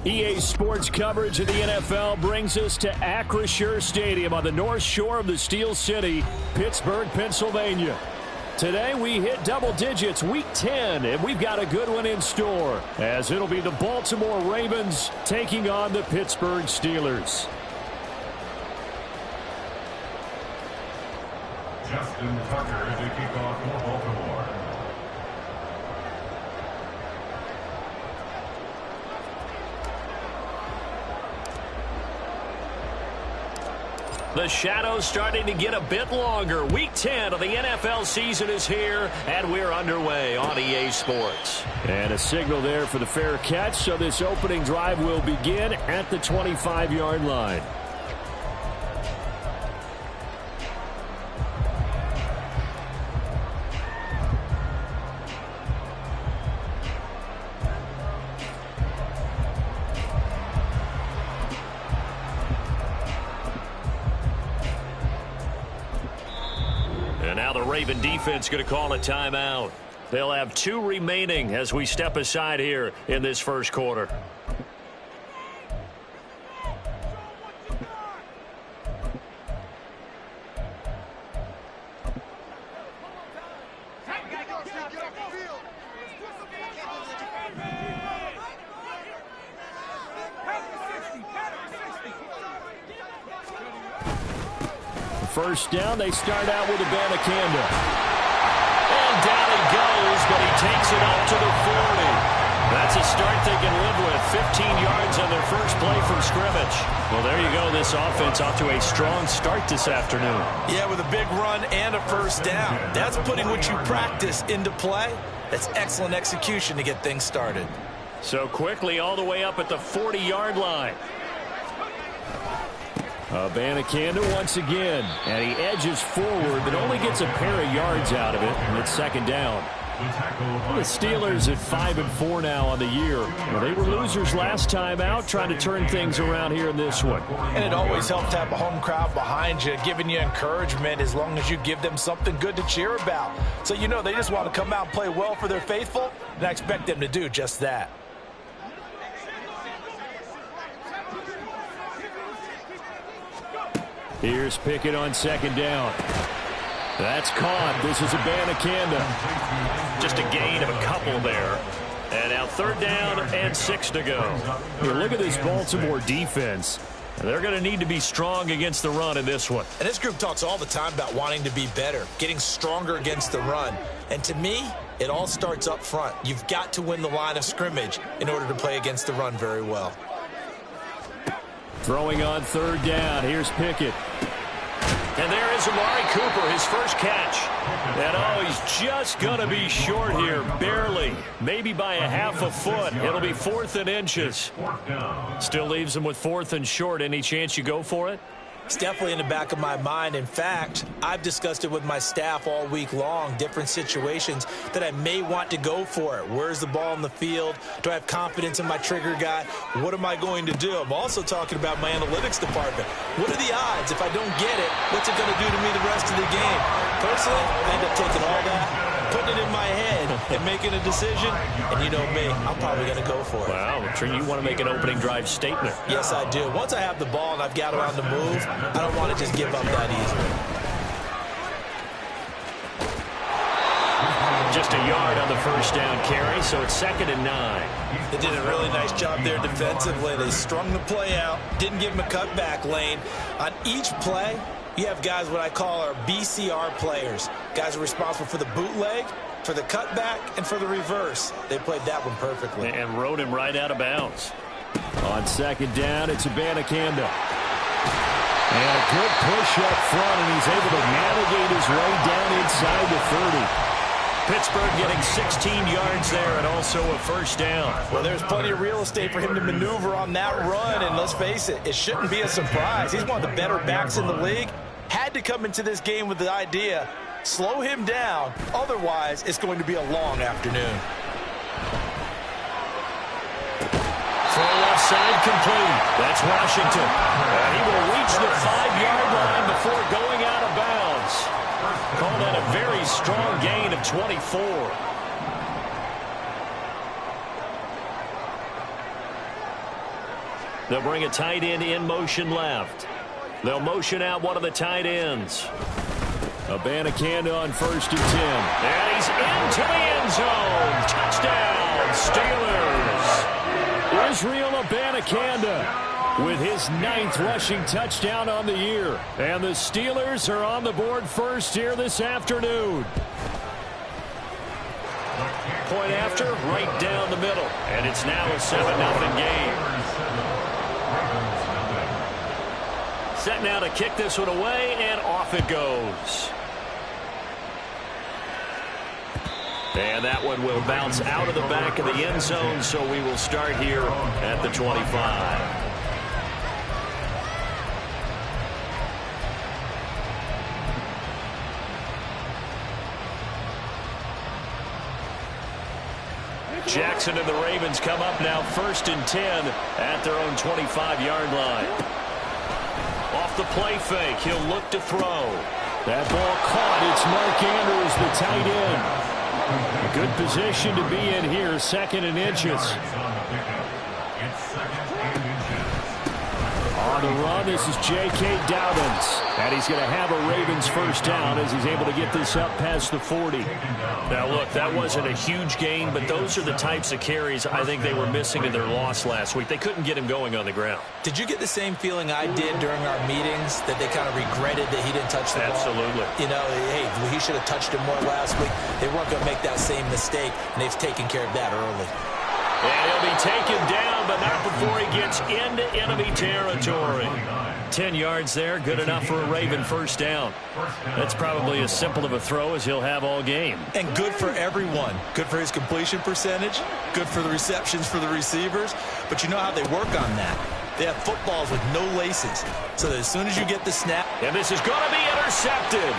EA Sports coverage of the NFL brings us to Acrisure Stadium on the north shore of the Steel City, Pittsburgh, Pennsylvania. Today we hit double digits, week 10, and we've got a good one in store, as it'll be the Baltimore Ravens taking on the Pittsburgh Steelers. Justin Tucker to kick off for Baltimore. The shadow's starting to get a bit longer. Week 10 of the NFL season is here, and we're underway on EA Sports. And a signal there for the fair catch, so this opening drive will begin at the 25-yard line. And now the Raven defense going to call a timeout. They'll have 2 remaining as we step aside here in this first quarter. First down, they start out with Abanikanda. And down he goes, but he takes it up to the 40. That's a start they can live with. 15 yards on their first play from scrimmage. Well, there you go. This offense off to a strong start this afternoon. Yeah, with a big run and a first down. That's putting what you practice into play. That's excellent execution to get things started. So quickly all the way up at the 40-yard line. Abanikanda once again, and he edges forward, but only gets a pair of yards out of it, and it's second down. The Steelers at 5-4 now on the year. Well, they were losers last time out, trying to turn things around here in this one. And it always helps to have a home crowd behind you, giving you encouragement as long as you give them something good to cheer about. So you know they just want to come out and play well for their faithful, and I expect them to do just that. Here's Pickett on second down. That's caught. This is Abanikanda. Just a gain of a couple there. And now third down and 6 to go. Here, look at this Baltimore defense. They're going to need to be strong against the run in this one. And this group talks all the time about wanting to be better, getting stronger against the run. And to me, it all starts up front. You've got to win the line of scrimmage in order to play against the run very well. Throwing on third down. Here's Pickett. And there is Amari Cooper, his first catch. And oh, he's just going to be short here, barely. Maybe by a half a foot. It'll be 4th and inches. Still leaves him with 4th and short. Any chance you go for it? It's definitely in the back of my mind. In fact, I've discussed it with my staff all week long, different situations that I may want to go for it. Where's the ball in the field? Do I have confidence in my trigger guy? What am I going to do? I'm also talking about my analytics department. What are the odds? If I don't get it, what's it going to do to me the rest of the game? Personally, I end up taking all that, putting it in my head, and making a decision. And you know me, I'm probably going to go for it. Wow, you want to make an opening drive statement. Yes, I do. Once I have the ball and I've got it on the move, I don't want to just give up that easily. Just a yard on the first down carry, so it's 2nd and 9. They did a really nice job there defensively. They strung the play out, didn't give him a cutback lane. On each play, you have guys what I call our BCR players. Guys are responsible for the bootleg, for the cutback, and for the reverse. They played that one perfectly. And rode him right out of bounds. On second down, it's Abanikanda. And a good push up front, and he's able to navigate his way down inside the 30. Pittsburgh getting 16 yards there and also a first down. Well, there's plenty of real estate for him to maneuver on that run, and let's face it, it shouldn't be a surprise. He's one of the better backs in the league. Had to come into this game with the idea, slow him down, otherwise it's going to be a long afternoon. Full left side complete. That's Washington. And he will reach the 5-yard line before going out of bounds. Called that a very strong gain of 24. They'll bring a tight end in motion left. They'll motion out one of the tight ends. Abanikanda on 1st and 10. And he's into the end zone. Touchdown, Steelers. Israel Abanikanda with his 9th rushing touchdown on the year. And the Steelers are on the board first here this afternoon. Point after, right down the middle. And it's now a 7-0 game. Set now to kick this one away, and off it goes. And that one will bounce out of the back of the end zone, so we will start here at the 25. Jackson and the Ravens come up now 1st and 10 at their own 25-yard line. Off the play fake, he'll look to throw. That ball caught. It's Mark Andrews, the tight end. A good position to be in here, 2nd and inches. On the run, this is J.K. Dobbins. And he's going to have a Ravens first down as he's able to get this up past the 40. Now, look, that wasn't a huge gain, but those are the types of carries I think they were missing in their loss last week. They couldn't get him going on the ground. Did you get the same feeling I did during our meetings, that they kind of regretted that he didn't touch the ball? Absolutely. You know, hey, he should have touched it more last week. They weren't going to make that same mistake, and they've taken care of that early. And he'll be taken down, but not before he gets into enemy territory. 10 yards there, good enough for a Raven first down. That's probably as simple of a throw as he'll have all game. And good for everyone. Good for his completion percentage, good for the receptions for the receivers. But you know how they work on that. They have footballs with no laces, so that as soon as you get the snap. And this is going to be intercepted.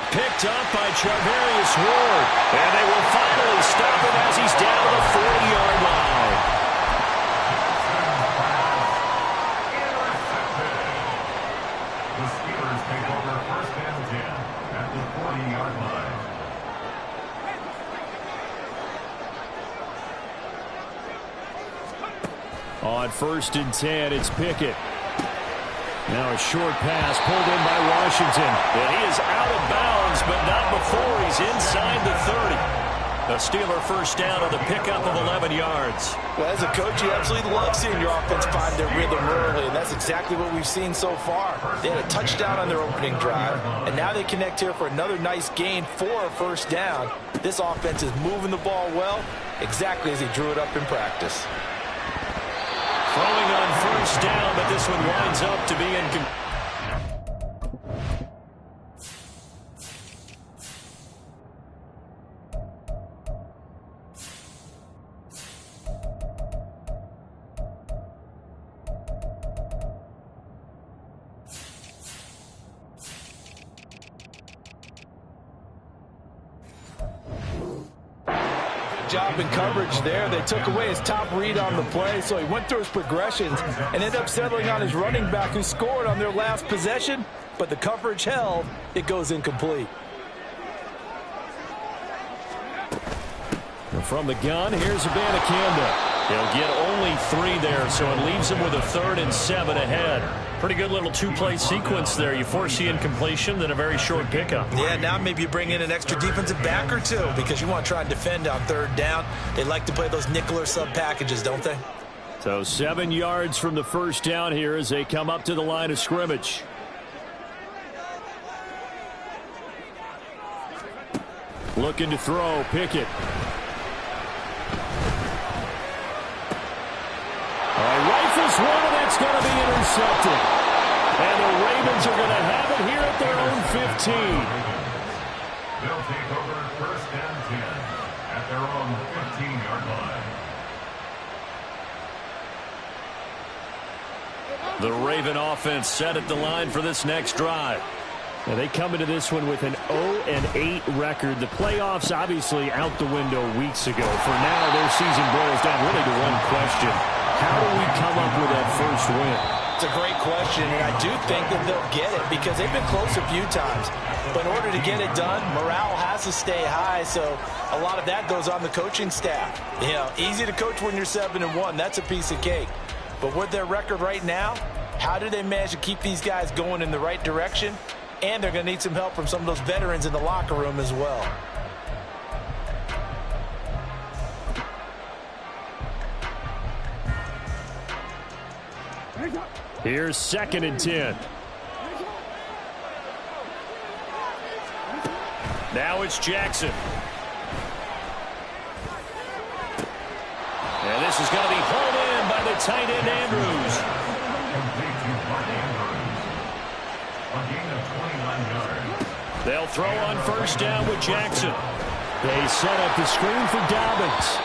Picked up by Charvarius Ward. And they will finally stop him as he's down to the 40-yard line. The Steelers take over 1st and 10 at the 40-yard line. On 1st and 10, it's Pickett. Now a short pass pulled in by Washington. And he is out of bounds, but not before he's inside the 30. A Steeler first down on the pickup of 11 yards. Well, as a coach, you absolutely love seeing your offense find their rhythm early, and that's exactly what we've seen so far. They had a touchdown on their opening drive, and now they connect here for another nice gain for a first down. This offense is moving the ball well, exactly as he drew it up in practice. Throwing on first down, but this one winds up to be incomplete. Job in coverage there. They took away his top read on the play, so he went through his progressions and ended up settling on his running back who scored on their last possession, but the coverage held. It goes incomplete. And from the gun, here's Abanikanda. He'll get only 3 there, so it leaves him with a 3rd and 7 ahead. Pretty good little 2-play sequence there. You force the incompletion, then a very short pickup. Yeah, now maybe you bring in an extra defensive back or two because you want to try and defend on 3rd down. They like to play those nickel or sub packages, don't they? So 7 yards from the first down here as they come up to the line of scrimmage. Looking to throw, Pickett. Rifles one, and that's going to be intercepted. And the Ravens are going to have it here at their own 15. They'll take over 1st and 10 at their own 15-yard line. The Raven offense set at the line for this next drive. Now they come into this one with an 0-8 record. The playoffs obviously out the window weeks ago. For now, their season boils down really to one question. How do we come up with that first win? It's a great question, and I do think that they'll get it because they've been close a few times. But in order to get it done, morale has to stay high, so a lot of that goes on the coaching staff. You know, easy to coach when you're 7-1. That's a piece of cake. But with their record right now, how do they manage to keep these guys going in the right direction? And they're going to need some help from some of those veterans in the locker room as well. Here's 2nd and 10. Now it's Jackson. And this is going to be hauled in by the tight end Andrews. They'll throw on 1st down with Jackson. They set up the screen for Dobbins.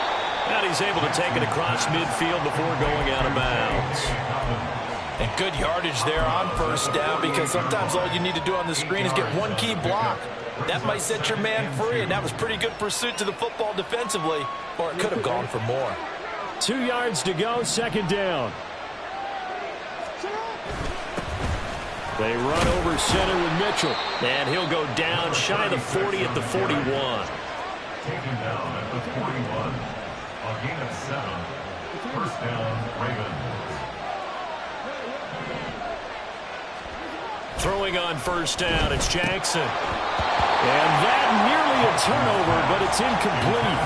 And he's able to take it across midfield before going out of bounds. And good yardage there on 1st down, because sometimes all you need to do on the screen is get one key block. That might set your man free, and that was pretty good pursuit to the football defensively, or it could have gone for more. 2 yards to go, 2nd down. They run over center with Mitchell, and he'll go down shy of the 40 at the 41. Taken down at the 41. A gain of 7. 1st down, Ravens. Throwing on 1st down, it's Jackson. And that nearly a turnover, but it's incomplete.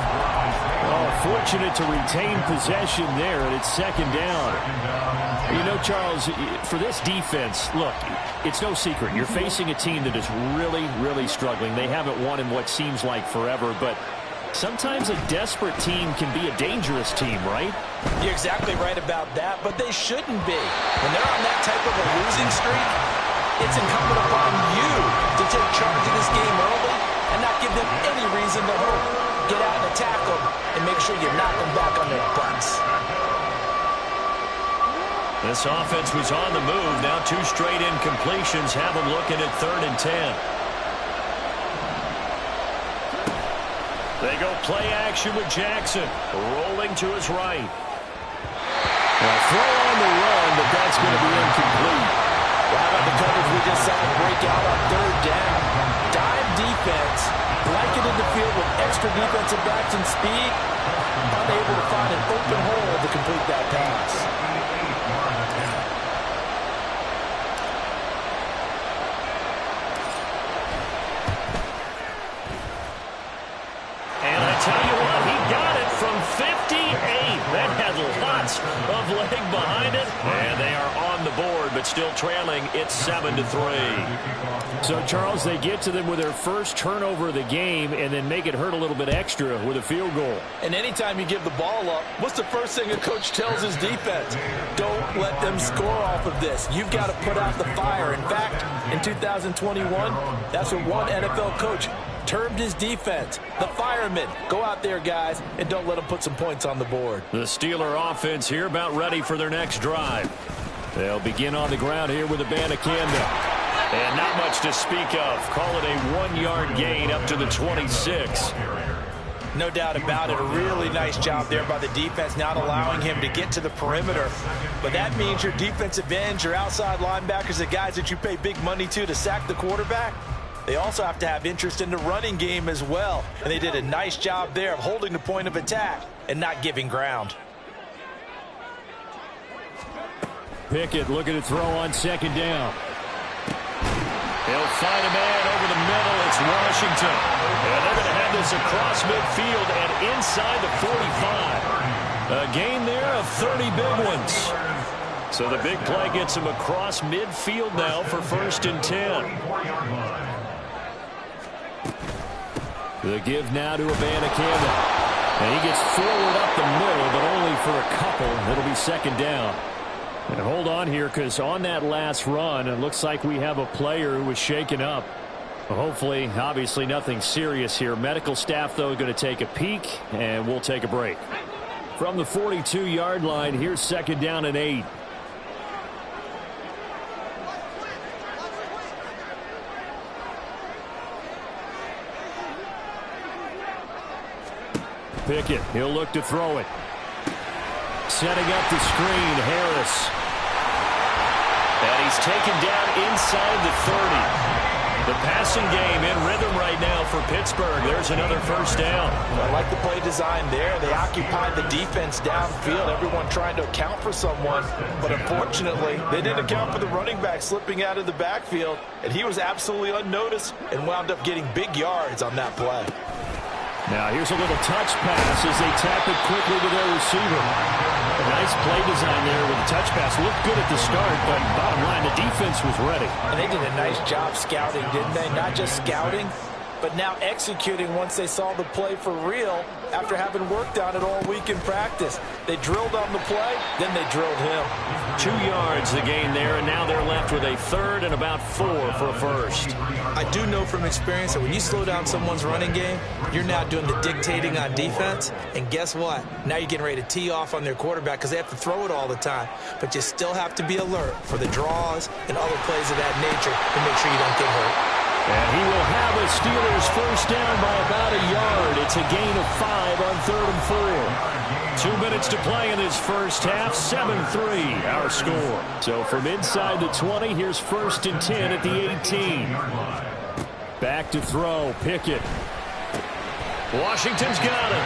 Oh, fortunate to retain possession there, and it's 2nd down. You know, Charles, for this defense, look, it's no secret. You're facing a team that is really, really struggling. They haven't won in what seems like forever, but sometimes a desperate team can be a dangerous team, right? You're exactly right about that, but they shouldn't be. When they're on that type of a losing streak, it's incumbent upon you to take charge of this game early and not give them any reason to hope. Get out and attack them and make sure you knock them back on their butts. This offense was on the move. Now 2 straight incompletions have them looking at 3rd and 10. They go play action with Jackson, rolling to his right. A throw on the run, but that's going to be incomplete. How about the coverage we just saw break out on 3rd down? Dime defense, blanketed the field with extra defensive backs and speed, unable to find an open hole to complete that pass. And I tell you what, he got it from 58. That had lots of leg behind it. And they are on the board, but still trailing. It's 7-3. So, Charles, they get to them with their first turnover of the game and then make it hurt a little bit extra with a field goal. And anytime you give the ball up, what's the first thing a coach tells his defense? Don't let them score off of this. You've got to put out the fire. In fact, in 2021, that's what one NFL coach termed his defense, the firemen. Go out there, guys, and don't let them put some points on the board. The Steeler offense here about ready for their next drive. They'll begin on the ground here with a Abanikanda. And not much to speak of. Call it a 1-yard gain up to the 26. No doubt about it. A really nice job there by the defense, not allowing him to get to the perimeter. But that means your defensive ends, your outside linebackers, the guys that you pay big money to sack the quarterback, they also have to have interest in the running game as well. And they did a nice job there of holding the point of attack and not giving ground. Pickett looking to throw on 2nd down. He'll find a man over the middle. It's Washington. And they're going to have this across midfield and inside the 45. A gain there of 30 big ones. So the big play gets him across midfield now for 1st and 10. The give now to Abanikanda. And he gets forward up the middle, but only for a couple. It'll be 2nd down. And hold on here, because on that last run, it looks like we have a player who was shaken up. Hopefully, obviously, nothing serious here. Medical staff, though, going to take a peek, and we'll take a break. From the 42-yard line, here's 2nd down and 8. Pickett, he'll look to throw it. Setting up the screen, Harris. And he's taken down inside the 30. The passing game in rhythm right now for Pittsburgh. There's another first down. I like the play design there. They occupied the defense downfield, everyone trying to account for someone. But unfortunately, they didn't account for the running back slipping out of the backfield, and he was absolutely unnoticed and wound up getting big yards on that play. Now here's a little touch pass as they tap it quickly to their receiver. A nice play design there with the touch pass. Looked good at the start, but bottom line, the defense was ready. And they did a nice job scouting, didn't they? Not just scouting, but now executing once they saw the play for real after having worked on it all week in practice. They drilled on the play, then they drilled him. 2 yards the gain there, and now they're left with a third and about 4 for a first. I do know from experience that when you slow down someone's running game, you're now doing the dictating on defense. And guess what? Now you're getting ready to tee off on their quarterback because they have to throw it all the time. But you still have to be alert for the draws and other plays of that nature to make sure you don't get hurt. And he will have a Steelers first down by about a yard. It's a gain of 5 on 3rd and 4. 2 minutes to play in this first half. 7-3 our score. So from inside the 20, here's 1st and 10 at the 18. Back to throw. Pickett. Washington's got it.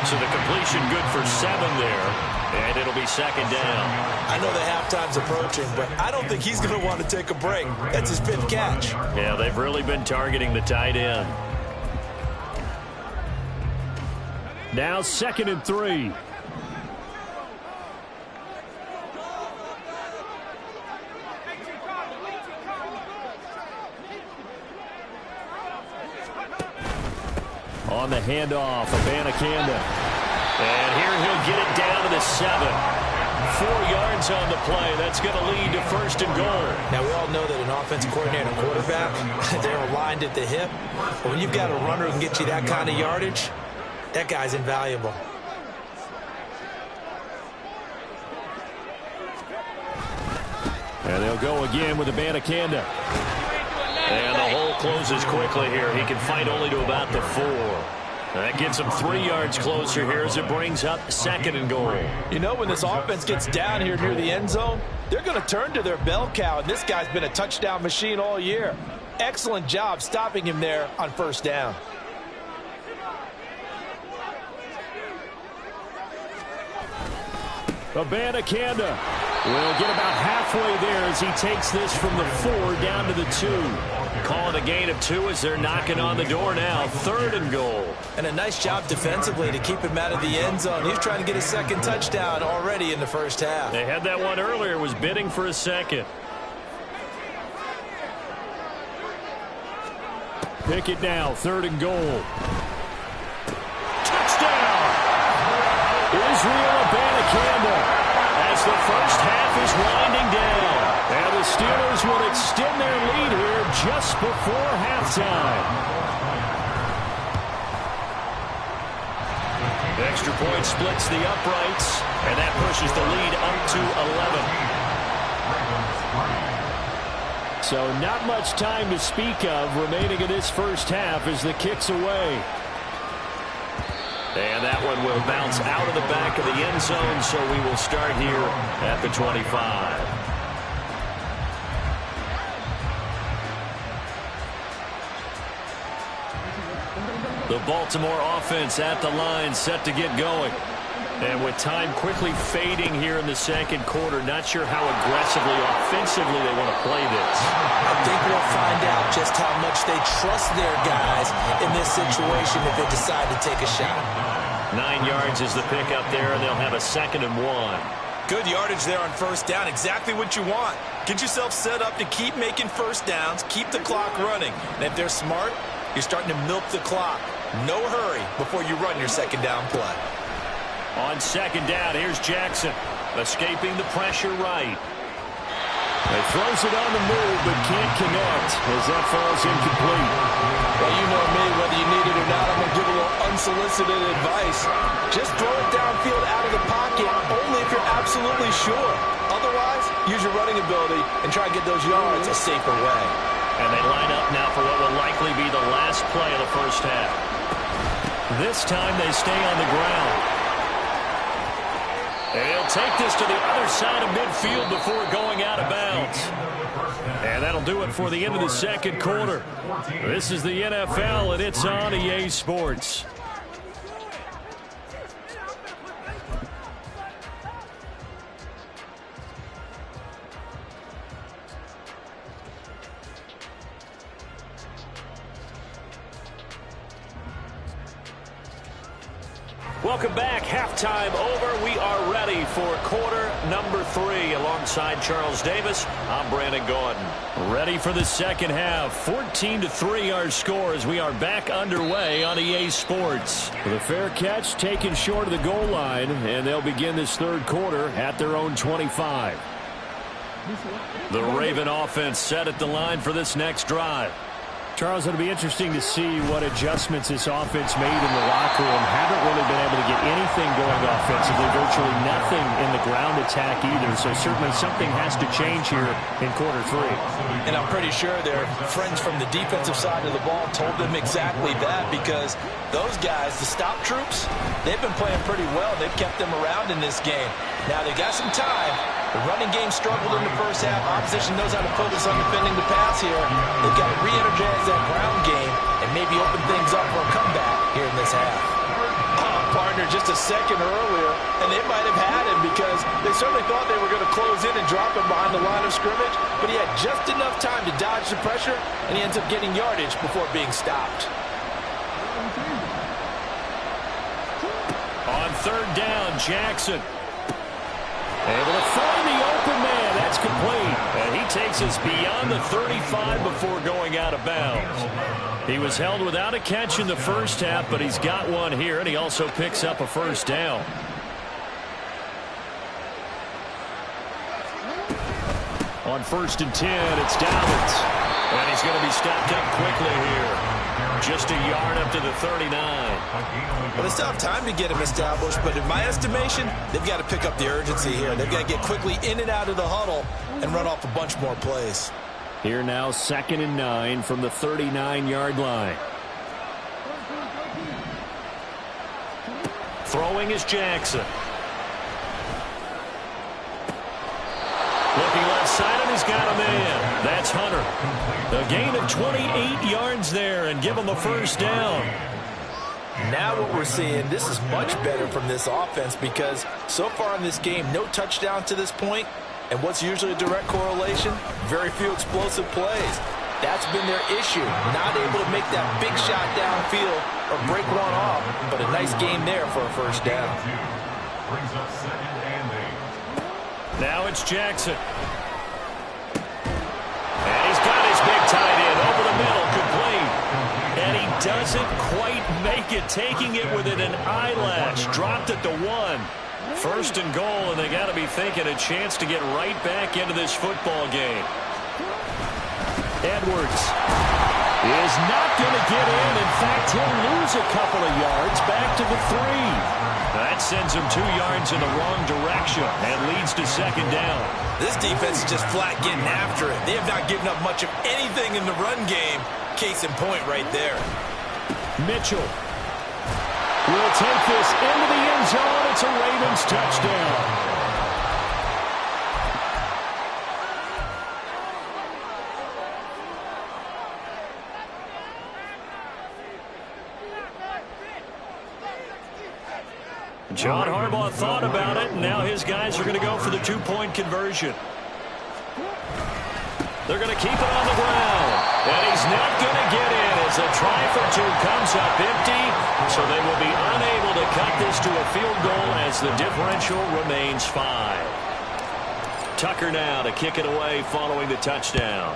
So the completion good for 7 there. And it'll be 2nd down. I know the halftime's approaching, but I don't think he's going to want to take a break. That's his 5th catch. Yeah, they've really been targeting the tight end. Now 2nd and 3. On the handoff, Abanikanda. And here he'll get it down to the 7. 4 yards on the play. That's going to lead to 1st and goal. Now, we all know that an offensive coordinator and quarterback, they're aligned at the hip. But when you've got a runner who can get you that kind of yardage, that guy's invaluable. And they'll go again with Abanikanda. And the hole closes quickly here. He can fight only to about the 4. That gets him 3 yards closer here as it brings up 2nd and goal. You know, when this offense gets down here near the end zone, they're going to turn to their bell cow, and this guy's been a touchdown machine all year. Excellent job stopping him there on 1st down. Abanikanda will get about halfway there as he takes this from the 4 down to the 2. Calling a gain of 2 as they're knocking on the door now. 3rd and goal. And a nice job defensively to keep him out of the end zone. He's trying to get his 2nd touchdown already in the first half. They had that one earlier, was bidding for a 2nd. Pickett now, 3rd and goal. Touchdown! Israel Abanikanda as the first half is winding down. And the Steelers will extend their lead here just before halftime. Extra point splits the uprights, and that pushes the lead up to 11. So not much time to speak of remaining in this first half as the kick's away. And that one will bounce out of the back of the end zone, so we will start here at the 25. The Baltimore offense at the line, set to get going. And with time quickly fading here in the 2nd quarter, not sure how aggressively, offensively they want to play this. I think we'll find out just how much they trust their guys in this situation if they decide to take a shot. 9 yards is the pickup there, and they'll have a 2nd and 1. Good yardage there on 1st down. Exactly what you want. Get yourself set up to keep making 1st downs, keep the clock running. And if they're smart, you're starting to milk the clock. No hurry before you run your 2nd down play. On 2nd down, here's Jackson, escaping the pressure right. He throws it on the move, but can't connect as that falls incomplete. Well, you know me, whether you need it or not, I'm going to give a little unsolicited advice. Just throw it downfield out of the pocket, only if you're absolutely sure. Otherwise, use your running ability and try and get those yards a safer way. And they line up now for what will likely be the last play of the first half. This time they stay on the ground. And he'll take this to the other side of midfield before going out of bounds. And that'll do it for the end of the second quarter. This is the NFL, and it's on EA Sports. Welcome back. Halftime over. We are ready for quarter number 3. Alongside Charles Davis, I'm Brandon Gordon. Ready for the second half. 14-3 our score as we are back underway on EA Sports. With a fair catch taken short of the goal line, and they'll begin this third quarter at their own 25. The Raven offense set at the line for this next drive. Charles, it'll be interesting to see what adjustments this offense made in the locker room. Haven't really been able to get anything going offensively, virtually nothing in the ground attack either. So certainly something has to change here in quarter 3. And I'm pretty sure their friends from the defensive side of the ball told them exactly that, because those guys, the stop troops, they've been playing pretty well. They've kept them around in this game. Now they've got some time. The running game struggled in the first half. Opposition knows how to focus on defending the pass here. They've got to re-energize that ground game and maybe open things up for a comeback here in this half. Partner just a second earlier, and they might have had him because they certainly thought they were going to close in and drop him behind the line of scrimmage, but he had just enough time to dodge the pressure, and he ends up getting yardage before being stopped. On third down, Jackson able to find the open man. That's complete. And he takes us beyond the 35 before going out of bounds. He was held without a catch in the first half, but he's got one here, and he also picks up a first down. On 1st and 10, it's Downs. And he's going to be stopped up quickly here. Just a yard up to the 39. Well, they still have time to get him established, but in my estimation, they've got to pick up the urgency here. They've got to get quickly in and out of the huddle and run off a bunch more plays. Here now, 2nd and 9 from the 39-yard line. Throwing is Jackson. Looking left side, and he's got a man. That's Hunter. A gain of 28 yards there, and give him a first down. Now what we're seeing, this is much better from this offense, because so far in this game, no touchdown to this point, and what's usually a direct correlation? Very few explosive plays. That's been their issue, not able to make that big shot downfield or break one off, but a nice game there for a first down. Brings up 2nd and 8. Now it's Jackson. And he's got his big tight end over the middle, complete. And he doesn't quite make it, taking it within an eyelash. Dropped at the 1. 1st and goal, and they got to be thinking a chance to get right back into this football game. Edwards is not going to get in. In fact, he'll lose a couple of yards back to the 3. That sends him 2 yards in the wrong direction and leads to 2nd down. This defense is just flat getting after it. They have not given up much of anything in the run game. Case in point right there. Mitchell will take this into the end zone. It's a Ravens touchdown. John Harbaugh thought about it, and now his guys are going to go for the 2-point conversion. They're going to keep it on the ground, and he's not going to get in as a try for 2 comes up empty, so they will be unable to cut this to a field goal as the differential remains 5. Tucker now to kick it away following the touchdown.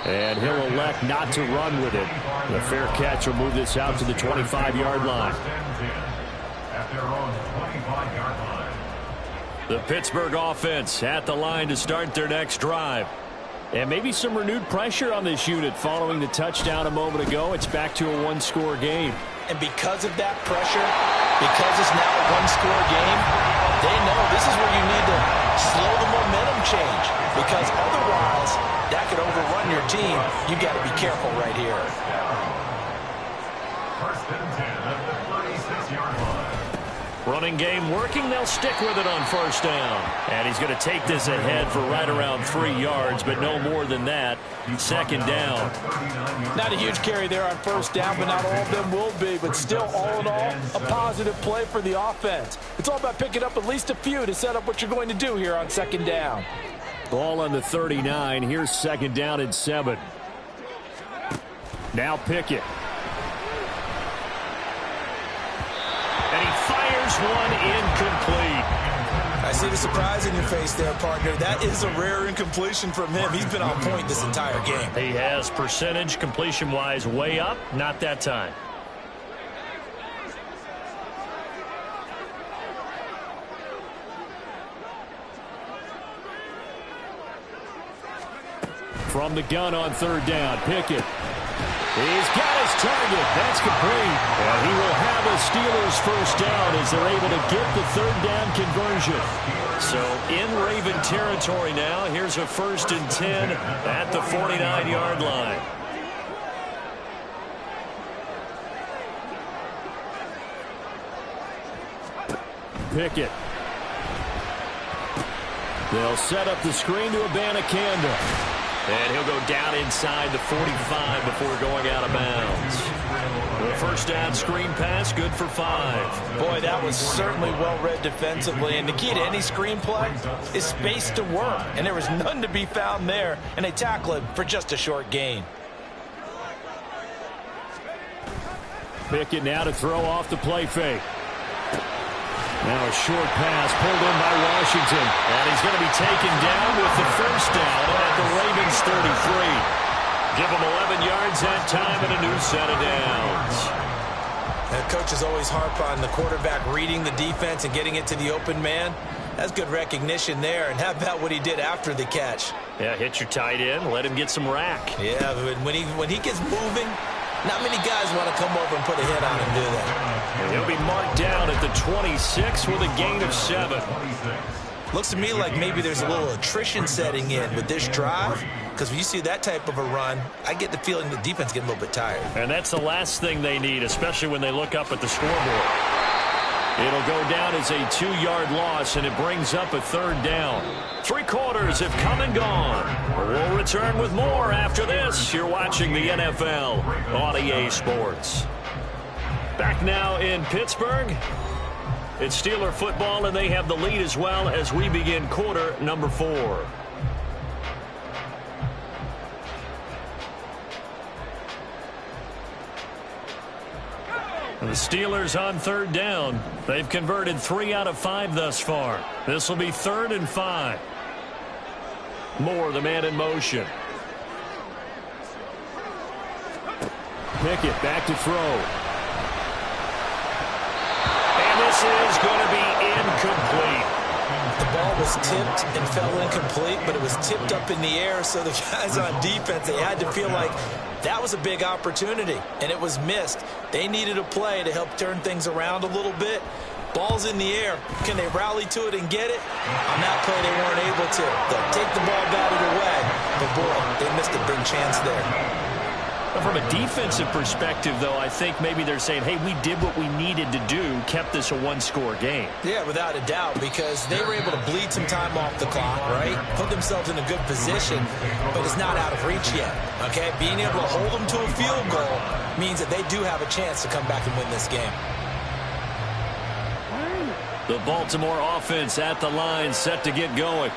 And he'll elect not to run with it. The fair catch will move this out to the 25-yard line. At their own 25-yard line. The Pittsburgh offense at the line to start their next drive. And maybe some renewed pressure on this unit following the touchdown a moment ago. It's back to a 1-score game. And because of that pressure, because it's now a 1-score game, they know this is where you need to slow the momentum change, because otherwise that could overrun your team. You've got to be careful right here. 1st and 10 at the 36-yard line. Running game working. They'll stick with it on first down. And he's going to take this ahead for right around 3 yards, but no more than that. Second down. Not a huge carry there on first down, but not all of them will be. But still, all in all, a positive play for the offense. It's all about picking up at least a few to set up what you're going to do here on second down. Ball on the 39. Here's second down and 7. Now Pickett. And he fires one incomplete. I see the surprise in your face there, partner. That is a rare incompletion from him. He's been on point this entire game. He has percentage completion-wise way up. Not that time. From the gun on third down, Pickett. He's got his target. That's complete. And he will have a Steelers first down as they're able to get the third down conversion. So in Raven territory now. Here's a 1st and 10 at the 49-yard line. Pickett. They'll set up the screen to Abanikanda. And he'll go down inside the 45 before going out of bounds. The first down screen pass, good for 5. Boy, that was certainly well read defensively. And the key to any screen play is space to work. And there was none to be found there. And they tackle it for just a short gain. Pickett now to throw off the play fake. Now a short pass pulled in by Washington. And he's going to be taken down with the first down at the Ravens 33. Give him 11 yards that time and a new set of downs. And coaches always harp on the quarterback reading the defense and getting it to the open man. That's good recognition there. And how about what he did after the catch? Yeah, hit your tight end, let him get some rack. Yeah, but when he gets moving, not many guys want to come over and put a hit on him, do they? And he'll be marked down at the 26 with a gain of 7. Looks to me like maybe there's a little attrition setting in with this drive, because when you see that type of a run, I get the feeling the defense getting a little bit tired. And that's the last thing they need, especially when they look up at the scoreboard. It'll go down as a 2-yard loss, and it brings up a third down. 3 quarters have come and gone. We'll return with more after this. You're watching the NFL on EA Sports. Back now in Pittsburgh. It's Steeler football, and they have the lead as well as we begin quarter number 4. And the Steelers on third down. They've converted 3 out of 5 thus far. This will be 3rd and 5. Moore, the man in motion. Pickett back to throw. And this is going to be incomplete. The ball was tipped and fell incomplete, but it was tipped up in the air, so the guys on defense, they had to feel like that was a big opportunity, and it was missed. They needed a play to help turn things around a little bit. Ball's in the air. Can they rally to it and get it? On that play, they weren't able to. They'll take the ball, batted away. But, boy, they missed a big chance there. From a defensive perspective, though, I think maybe they're saying, hey, we did what we needed to do, kept this a 1-score game. Yeah, without a doubt, because they were able to bleed some time off the clock, right? Put themselves in a good position, but it's not out of reach yet, okay? Being able to hold them to a field goal means that they do have a chance to come back and win this game. The Baltimore offense at the line, set to get going.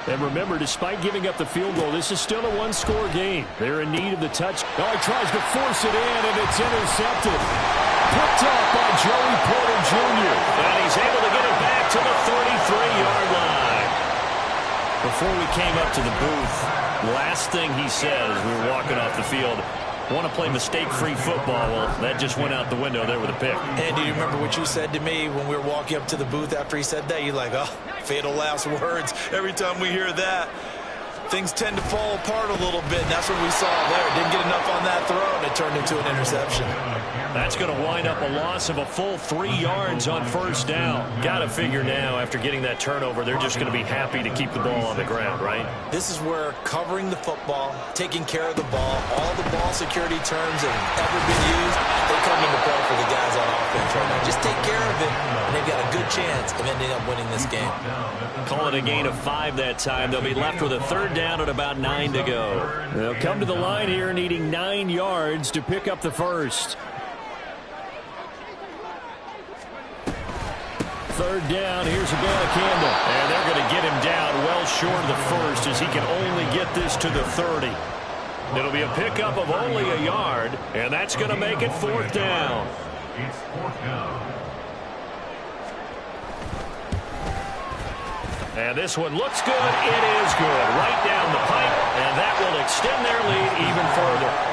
And remember, despite giving up the field goal, this is still a 1-score game. They're in need of the touch. Oh, he tries to force it in, and it's intercepted. Picked up by Joey Porter Jr. And he's able to get it back to the 33-yard line. Before we came up to the booth, last thing he said as we were walking off the field, want to play mistake-free football. Well, that just went out the window there with a pick. And do you remember what you said to me when we were walking up to the booth after he said that? You're like, oh, fatal last words. Every time we hear that, things tend to fall apart a little bit, and that's what we saw there. Didn't get enough on that throw, and it turned into an interception. That's going to wind up a loss of a full 3 yards on first down. Got to figure now, after getting that turnover, they're just going to be happy to keep the ball on the ground, right? This is where covering the football, taking care of the ball, all the ball security terms that have ever been used, they come into play for the guys on offense right now. Just take care of it, and they've got a good chance of ending up winning this game. Call it a gain of 5 that time. They'll be left with a third down at about 9 to go. They'll come to the line here needing 9 yards to pick up the first. Third down, here's Campbell. And they're going to get him down well short of the first as he can only get this to the 30. It'll be a pickup of only a yard, and that's going to make it fourth down. It's fourth down. And this one looks good. It is good. Right down the pipe, and that will extend their lead even further.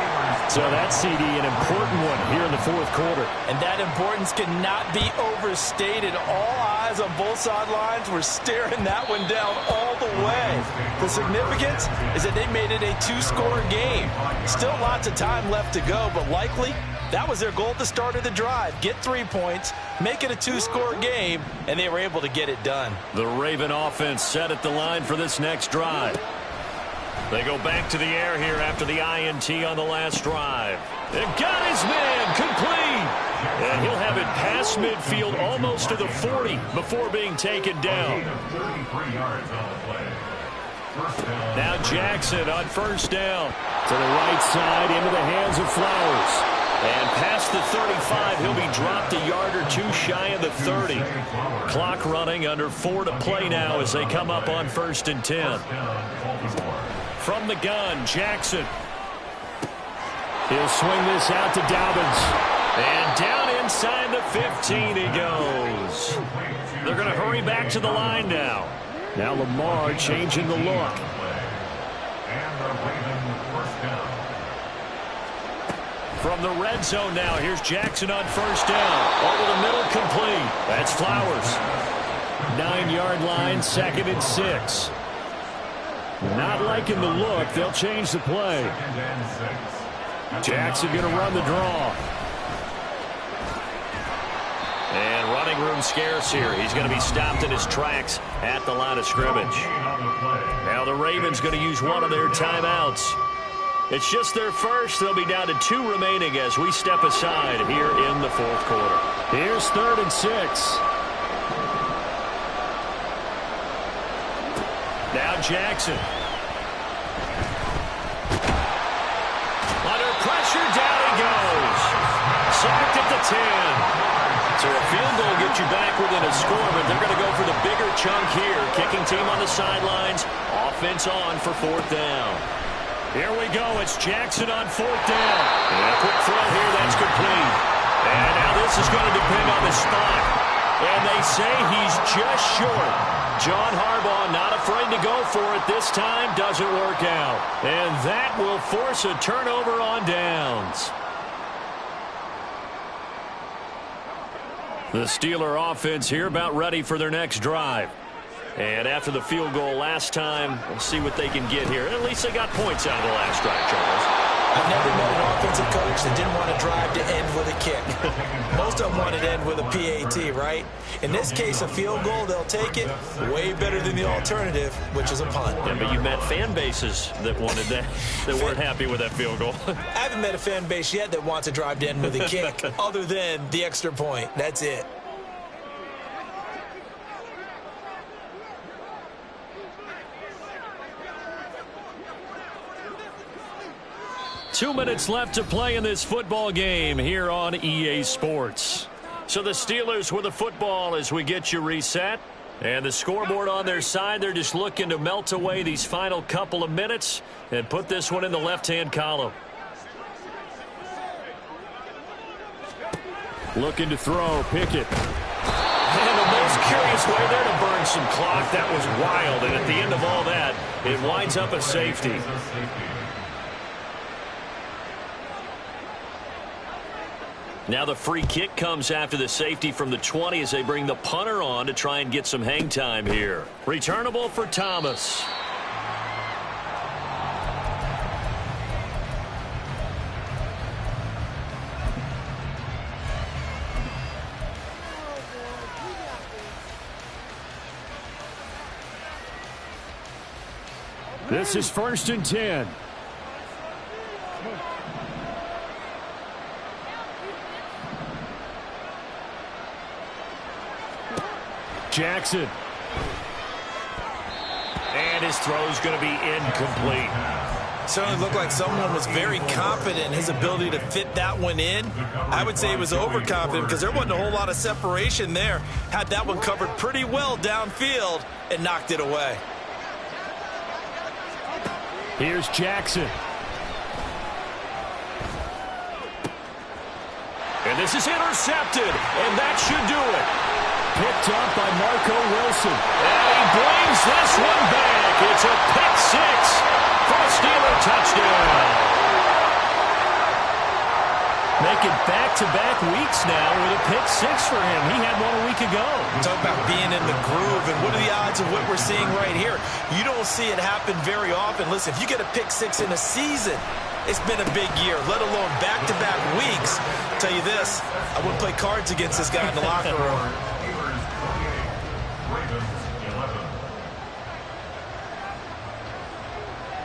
So that CD, an important one here in the fourth quarter. And that importance cannot be overstated. All eyes on both sidelines were staring that one down all the way. The significance is that they made it a 2-score game. Still lots of time left to go, but likely that was their goal at the start of the drive. Get 3 points, make it a 2-score game, and they were able to get it done. The Raven offense set at the line for this next drive. They go back to the air here after the INT on the last drive. They've got his man complete. And he'll have it past midfield almost to the 40 before being taken down. Now Jackson on first down. To the right side into the hands of Flowers. And past the 35, he'll be dropped a yard or two shy of the 30. Clock running, under 4 to play now as they come up on 1st and 10. From the gun, Jackson. He'll swing this out to Dobbins. And down inside the 15 he goes. They're going to hurry back to the line now. Now Lamar changing the look. From the red zone now, here's Jackson on first down. Over the middle, complete. That's Flowers. 9-yard line, 2nd and 6. Not liking the look. They'll change the play. Jackson going to run the draw. And running room scarce here. He's going to be stopped in his tracks at the line of scrimmage. Now the Ravens going to use one of their timeouts. It's just their first. They'll be down to 2 remaining as we step aside here in the fourth quarter. Here's 3rd and 6. Now Jackson. Under pressure, down he goes. Sacked at the 10. So a field goal gets you back within a score, but they're going to go for the bigger chunk here. Kicking team on the sidelines. Offense on for 4th down. Here we go. It's Jackson on 4th down. And a quick throw here. That's complete. And now this is going to depend on the spot. And they say he's just short. John Harbaugh not afraid to go for it this time. Doesn't work out. And that will force a turnover on downs. The Steeler offense here about ready for their next drive. And after the field goal last time, we'll see what they can get here. At least they got points out of the last drive, Charles. I've never met an offensive coach that didn't want to drive to end with a kick. Most of them wanted to end with a PAT, right? In this case, a field goal, they'll take it. Way better than the alternative, which is a punt. Yeah, but you met fan bases that wanted that, that weren't happy with that field goal. I haven't met a fan base yet that wants to drive to end with a kick other than the extra point. That's it. Two minutes left to play in this football game here on EA Sports. So the Steelers with the football as we get you reset. And the scoreboard on their side, they're just looking to melt away these final couple of minutes and put this one in the left-hand column. Looking to throw, Pickett. And the most curious way there to burn some clock. That was wild. And at the end of all that, it winds up a safety. Now the free kick comes after the safety from the 20 as they bring the punter on to try and get some hang time here. Returnable for Thomas. This is 1st and 10. Jackson. And his throw is going to be incomplete. Certainly looked like someone was very confident in his ability to fit that one in. I would say he was overconfident because there wasn't a whole lot of separation there. Had that one covered pretty well downfield and knocked it away. Here's Jackson. And this is intercepted, and that should do it. Picked up by Marco Wilson. And he brings this one back. It's a pick six for a Steeler touchdown. Making back-to-back weeks now with a pick six for him. He had one a week ago. Talk about being in the groove, and what are the odds of what we're seeing right here? You don't see it happen very often. Listen, if you get a pick six in a season, it's been a big year, let alone back-to-back weeks. I'll tell you this, I wouldn't play cards against this guy in the locker room.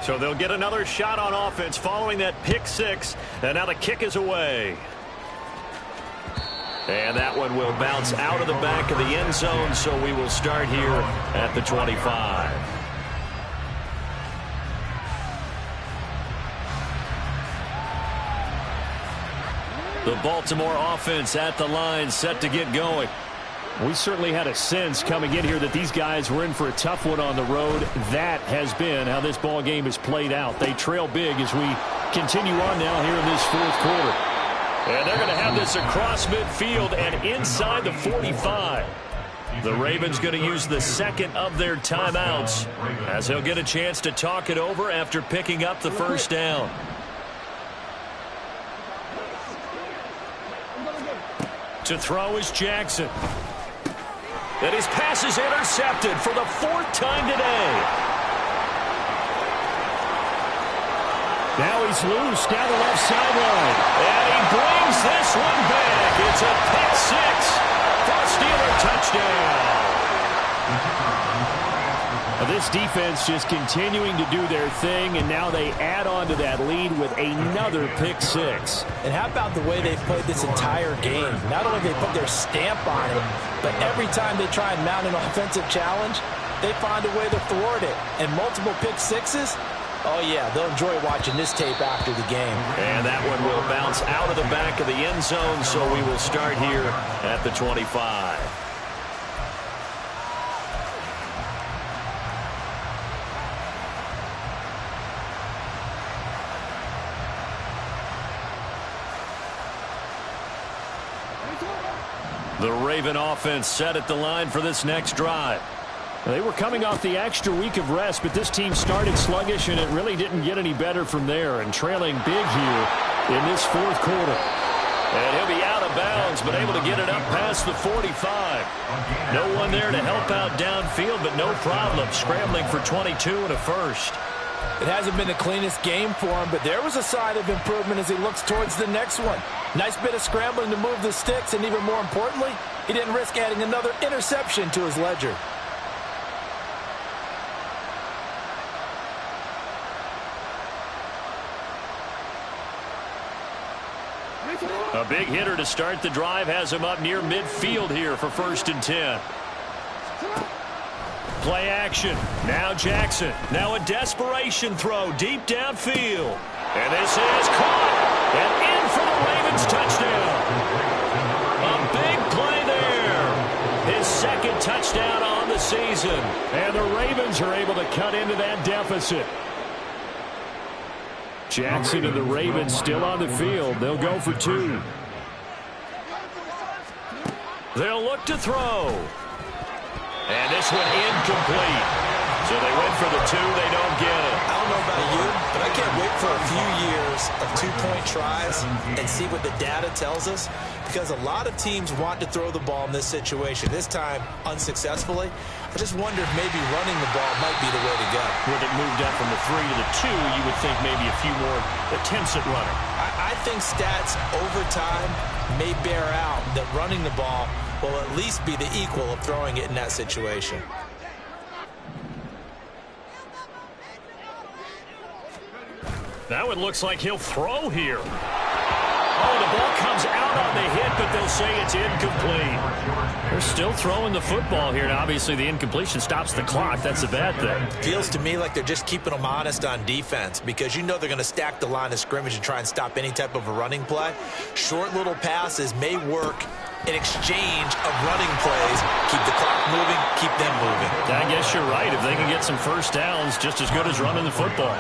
So they'll get another shot on offense following that pick six. And now the kick is away. And that one will bounce out of the back of the end zone. So we will start here at the 25. The Baltimore offense at the line, set to get going. We certainly had a sense coming in here that these guys were in for a tough one on the road. That has been how this ball game has played out. They trail big as we continue on now here in this fourth quarter. And they're going to have this across midfield and inside the 45. The Ravens going to use the second of their timeouts as he'll get a chance to talk it over after picking up the first down. To throw is Jackson. And his pass is intercepted for the fourth time today. Now he's loose down the left sideline. And he brings this one back. It's a pick six for a Steeler touchdown. This defense just continuing to do their thing, and now they add on to that lead with another pick six. And how about the way they've played this entire game? Not only have they put their stamp on it, but every time they try and mount an offensive challenge, they find a way to thwart it. And multiple pick sixes, oh yeah, they'll enjoy watching this tape after the game. And that one will bounce out of the back of the end zone, so we will start here at the 25. The Raven offense set at the line for this next drive. They were coming off the extra week of rest, but this team started sluggish, and it really didn't get any better from there, and trailing big here in this fourth quarter. And he'll be out of bounds, but able to get it up past the 45. No one there to help out downfield, but no problem. Scrambling for 22 and a first. It hasn't been the cleanest game for him, but there was a sign of improvement as he looks towards the next one. Nice bit of scrambling to move the sticks, and even more importantly, he didn't risk adding another interception to his ledger. A big hitter to start the drive has him up near midfield here for 1st and 10. Play action. Now Jackson. Now a desperation throw deep downfield. And this is caught. And in for the Ravens touchdown. A big play there. His second touchdown on the season. And the Ravens are able to cut into that deficit. Jackson and the Ravens still on the field. They'll go for two. They'll look to throw. And this one incomplete. So they went for the two. They don't get it. I don't know about you, but I can't wait for a few years of two-point tries and see what the data tells us, because a lot of teams want to throw the ball in this situation. This time, unsuccessfully. I just wonder if maybe running the ball might be the way to go. With it moved up from the 3 to the 2, you would think maybe a few more attempts at running. I think stats over time may bear out that running the ball will at least be the equal of throwing it in that situation. Now it looks like he'll throw here. Oh, the ball comes out on the hit, but they'll say it's incomplete. They're still throwing the football here, and obviously the incompletion stops the clock. That's a bad thing. Feels to me like they're just keeping them honest on defense because you know they're going to stack the line of scrimmage and try and stop any type of a running play. Short little passes may work in exchange of running plays. Keep the clock moving, keep them moving. I guess you're right. If they can get some first downs, just as good as running the football.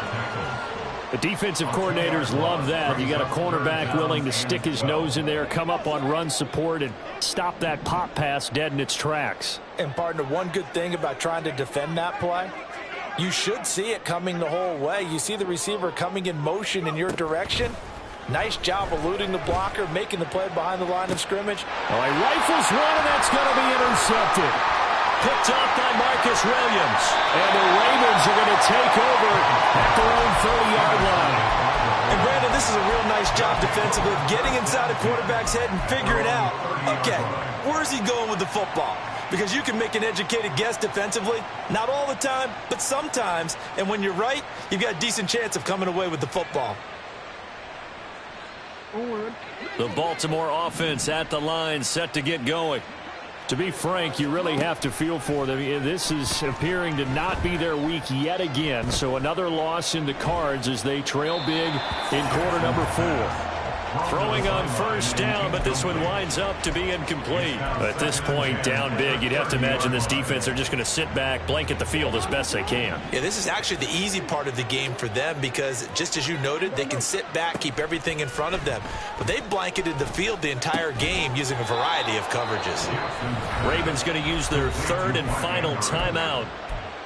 The defensive coordinators love that. You got a cornerback willing to stick his nose in there, come up on run support, and stop that pop pass dead in its tracks. And partner, one good thing about trying to defend that play, you should see it coming the whole way. You see the receiver coming in motion in your direction. Nice job eluding the blocker, making the play behind the line of scrimmage. Oh, he rifles one, and that's going to be intercepted. Picked up by Marcus Williams. And the Ravens are going to take over at their own 30-yard line. And, Brandon, this is a real nice job defensively of getting inside a quarterback's head and figuring out, okay, where's he going with the football? Because you can make an educated guess defensively. Not all the time, but sometimes. And when you're right, you've got a decent chance of coming away with the football. The Baltimore offense at the line, set to get going. To be frank, you really have to feel for them. This is appearing to not be their week yet again. So another loss in the cards as they trail big in quarter number 4. Throwing on first down, but this one winds up to be incomplete. At this point, down big, you'd have to imagine this defense are just going to sit back, blanket the field as best they can. Yeah, this is actually the easy part of the game for them because, just as you noted, they can sit back, keep everything in front of them. But they've blanketed the field the entire game using a variety of coverages. Ravens going to use their third and final timeout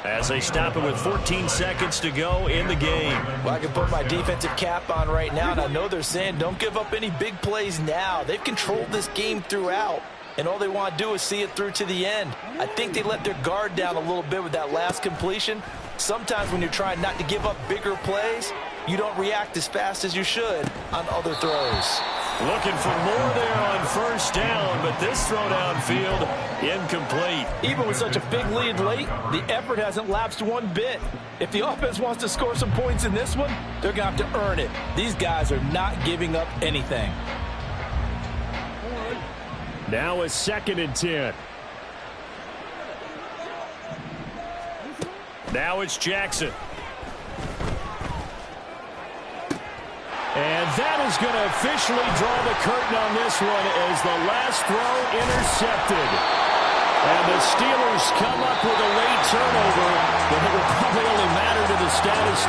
as they stop it with 14 seconds to go in the game. Well, I can put my defensive cap on right now, and I know they're saying don't give up any big plays now. They've controlled this game throughout, and all they want to do is see it through to the end. I think they let their guard down a little bit with that last completion. Sometimes when you're trying not to give up bigger plays, you don't react as fast as you should on other throws. Looking for more there on first down, but this throw downfield incomplete. Even with such a big lead late, the effort hasn't lapsed one bit. If the offense wants to score some points in this one, they're going to have to earn it. These guys are not giving up anything. Now a 2nd and 10. Now it's Jackson. And that is going to officially draw the curtain on this one as the last throw intercepted. And the Steelers come up with a late turnover, but it will probably only matter to the status